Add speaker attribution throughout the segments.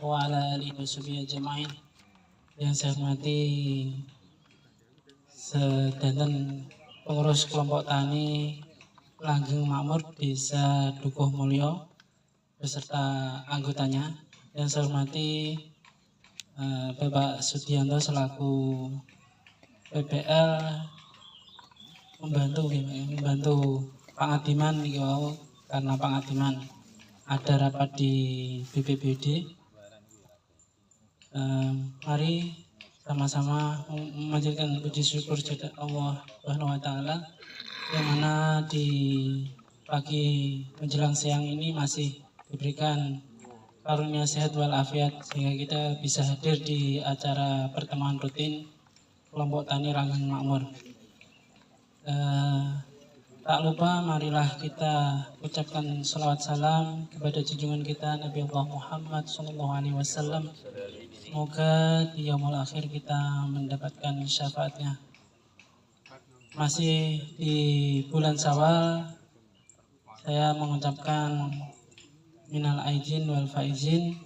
Speaker 1: wa ala alihi washabihi ajma'in. Yang saya hormati sedanten pengurus kelompok tani Langgeng Makmur Desa Dukuh Mulyo beserta anggotanya. Yang saya hormati Bapak Sudianto selaku PPL membantu pangadiman karena pangadiman ada rapat di BPBD. Mari sama-sama memanjatkan puji syukur kepada Allah Subhanahu wa taala yang mana di pagi menjelang siang ini masih diberikan karunia sehat walafiat sehingga kita bisa hadir di acara pertemuan rutin kelompok tani Langgeng Makmur. Tak lupa marilah kita ucapkan salawat salam kepada junjungan kita Nabi Allah Muhammad SAW. Semoga di yaumul akhir kita mendapatkan syafaatnya. Masih di bulan Syawal, saya mengucapkan minal aidin wal faizin,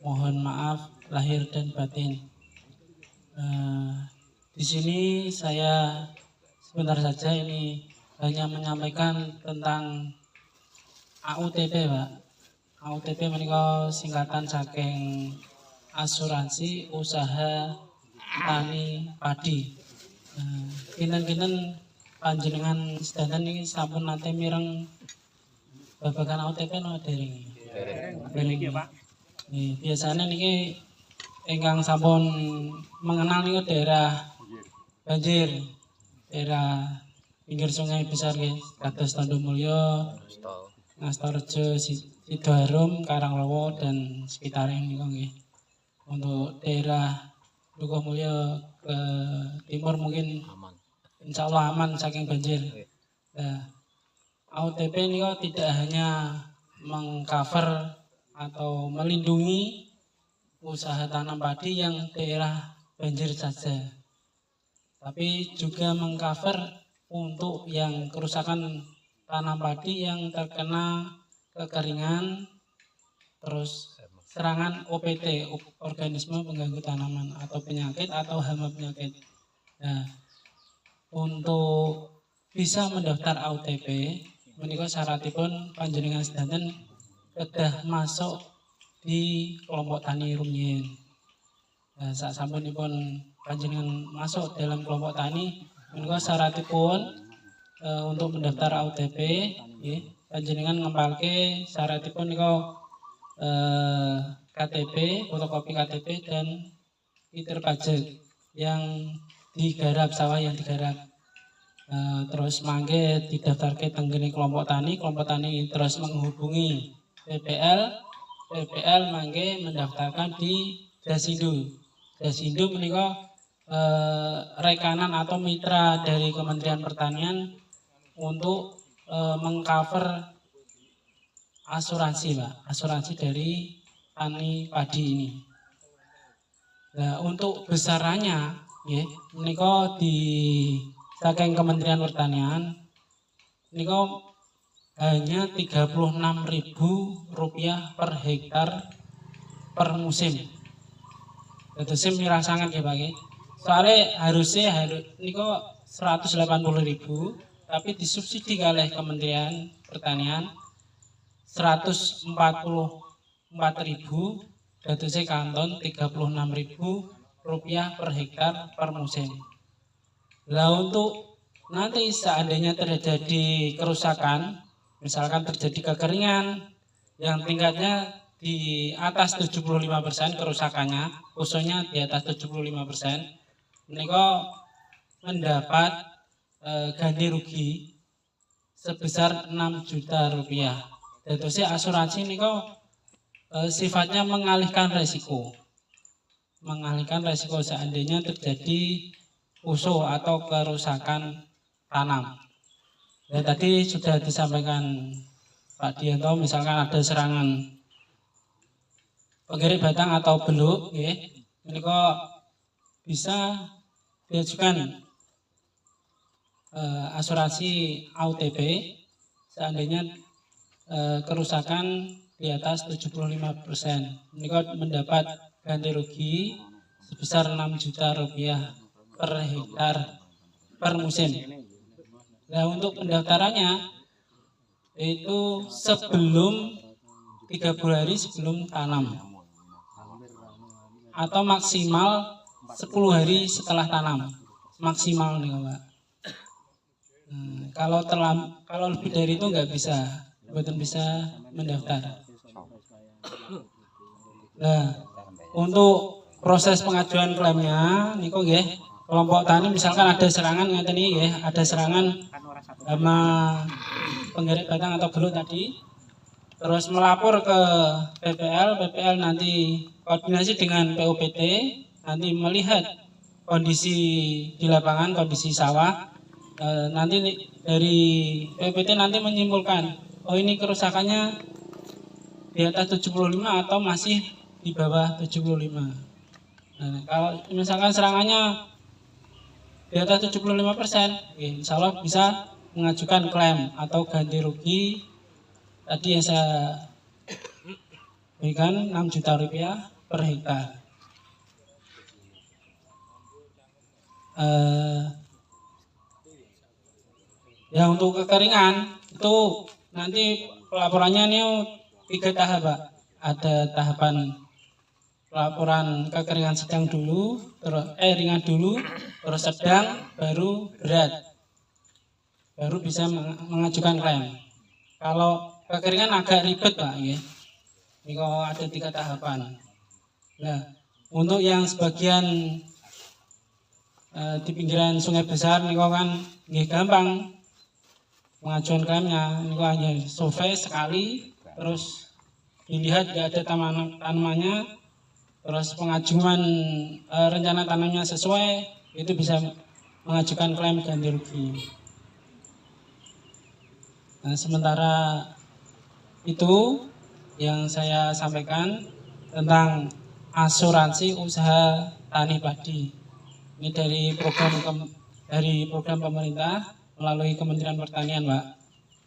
Speaker 1: mohon maaf lahir dan batin. Di sini saya sebentar saja ini hanya menyampaikan tentang AUTP, Pak. AUTP menika singkatan saking asuransi usaha tani padi. Kinten-kinten panjenengan sedanten ini sampun nate mireng babagan AUTP no dereng. Dereng ya, Pak. Biasanya niki ingkang sampun mengenal niku daerah banjir, daerah pinggir sungai besar nggih, kados Tandumulyo, Ngastorejo, Sidoarum, Karanglowo dan sekitarnya niku nggih. Untuk daerah Dukuh Mulyo ke timur mungkin insya Allah aman saking banjir. AUTP ini kok tidak hanya mengcover atau melindungi usaha tanam padi yang daerah banjir saja, tapi juga mengcover untuk yang kerusakan tanam padi yang terkena kekeringan, terus serangan OPT, organisme pengganggu tanaman atau penyakit atau hama penyakit. Nah, untuk bisa mendaftar AUTP, menika syaratipun panjenengan sedanten kedah masuk di kelompok tani rumiyin. Nah, sasampunipun panjenengan masuk dalam kelompok tani, menika syaratipun untuk mendaftar AUTP, panjenengan ngempalke syaratipun niku KTP, fotokopi KTP dan kitir pajak yang digarap, sawah yang digarap. Terus mangke didaftarke tenggene kelompok tani terus menghubungi PPL mangke mendaftarkan di Dasindo. Dasindo menika rekanan atau mitra dari Kementerian Pertanian untuk mengcover asuransi, Pak, asuransi dari tani padi ini. Nah, untuk besarannya, ya, menika di saking Kementerian Pertanian, menika hanya Rp36.000 per hektar per musim. Dados mirah sangat ya, Pak. Soalnya harusnya menika 180.000, tapi disubsidi oleh Kementerian Pertanian 144.000, dadosnya kanton Rp36.000 per hektar per musim. Lah untuk nanti seandainya terjadi kerusakan, misalkan terjadi kekeringan yang tingkatnya di atas 75% kerusakannya, khususnya di atas 75%, menika mendapat ganti rugi sebesar Rp6 juta. Dadosnya asuransi ini sifatnya mengalihkan resiko seandainya terjadi usuh atau kerusakan tanam. Ya, tadi sudah disampaikan Pak Dianto, misalkan ada serangan penggerik batang atau beluk, ya, ini bisa diajukan asuransi AUTP seandainya kerusakan di atas 75%. Niku mendapat ganti rugi sebesar 6 juta rupiah per hektar per musim. Nah, untuk pendaftarannya itu sebelum 30 hari sebelum tanam atau maksimal 10 hari setelah tanam maksimal nih Pak. Kalau lebih dari itu nggak bisa, betul bisa mendaftar. Nah, untuk proses pengajuan klaimnya niku nggih, kelompok tani misalkan ada serangan ngeten iki nggih, ada serangan hama penggerik batang atau belut tadi, terus melapor ke PPL nanti koordinasi dengan PUPT, nanti melihat kondisi di lapangan, kondisi sawah, nanti dari PUPT nanti menyimpulkan, oh ini kerusakannya di atas 75 atau masih di bawah 75. Nah, kalau misalkan serangannya di atas 75%, insya Allah bisa mengajukan klaim atau ganti rugi tadi yang saya berikan 6 juta rupiah per hektar. Ya untuk kekeringan itu nanti pelaporannya ini 3 tahap Pak. Ada tahapan pelaporan kekeringan sedang dulu, terus ringan dulu, terus sedang, baru berat, baru bisa mengajukan klaim. Kalau kekeringan agak ribet Pak, ya. Ini kalau ada 3 tahapan. Nah, untuk yang sebagian di pinggiran sungai besar ini kan nggih gampang pengajuan klaimnya. Ini hanya survei sekali, terus dilihat nggak ada tanamannya, terus pengajuan rencana tanamnya sesuai, itu bisa mengajukan klaim ganti rugi. Nah, sementara itu yang saya sampaikan tentang asuransi usaha tani padi. Ini dari program pemerintah melalui Kementerian Pertanian, Pak,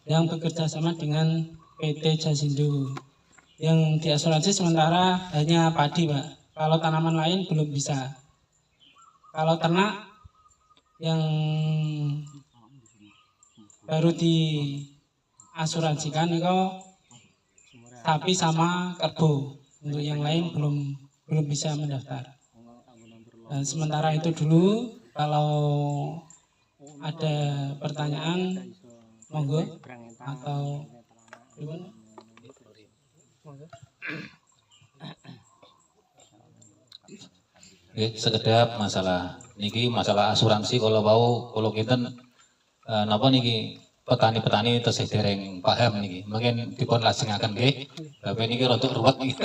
Speaker 1: yang bekerja sama dengan PT Jasindo. Yang diasuransi sementara hanya padi, Pak. Kalau tanaman lain belum bisa. Kalau ternak yang baru diasuransikan itu sapi sama kerbau. Untuk yang lain belum bisa mendaftar. Dan sementara itu dulu, kalau ada pertanyaan monggo atau
Speaker 2: sekedap masalah niki masalah asuransi kalau kita napa niki petani-petani tesih dereng paham niki mungkin dipun lajengaken nggih tapi niki rada ruwet niki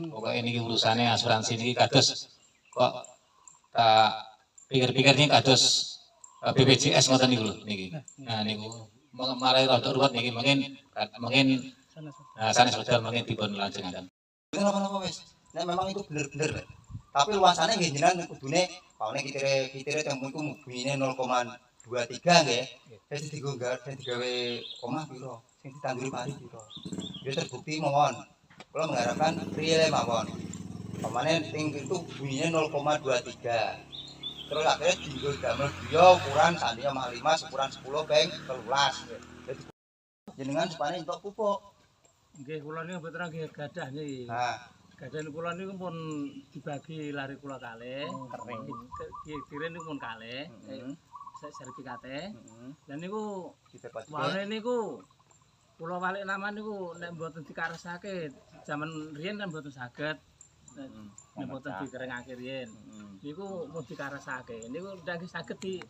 Speaker 2: pokoke niki urusane asuransi niki kados kok tak pikir-pikir niki kados BPJS ngoten niku lho niki. Nah niku malah rada ruwet niki mungkin sanes wedal mungkin dipun lajengaken.
Speaker 3: Napa wis nek memang itu bener-bener tapi luasannya nggih jenengan kudune paune kitire temu iku bunine 0,23 nggih. Dadi digawe omah piro? Sing ditangguri pari piro? Ya terbukti mawon. Kula mengharapkan real mawon. Pamane ing itu bunyinya 0,23. Terus akhirnya dienggo damel dia ukuran sandinya mah 5 ukuran 10 ping 13. Jadi jenengan supaya entuk pupuk.
Speaker 4: Nggih kula niku mboten nggih gadah niki.
Speaker 3: Nah,
Speaker 4: Gadah kula niku pun dibagi lari kula kalih.
Speaker 3: kering.
Speaker 4: Kira niku pun kalih. Sertifikate. Lah niku
Speaker 3: Diperpatike.
Speaker 4: wale niku kula walik nama niku nek mboten dikaresake jaman riyen kan mboten saged. Nek mboten dikeringake riyen. Niku mau dikaresake. Niku ndak saged di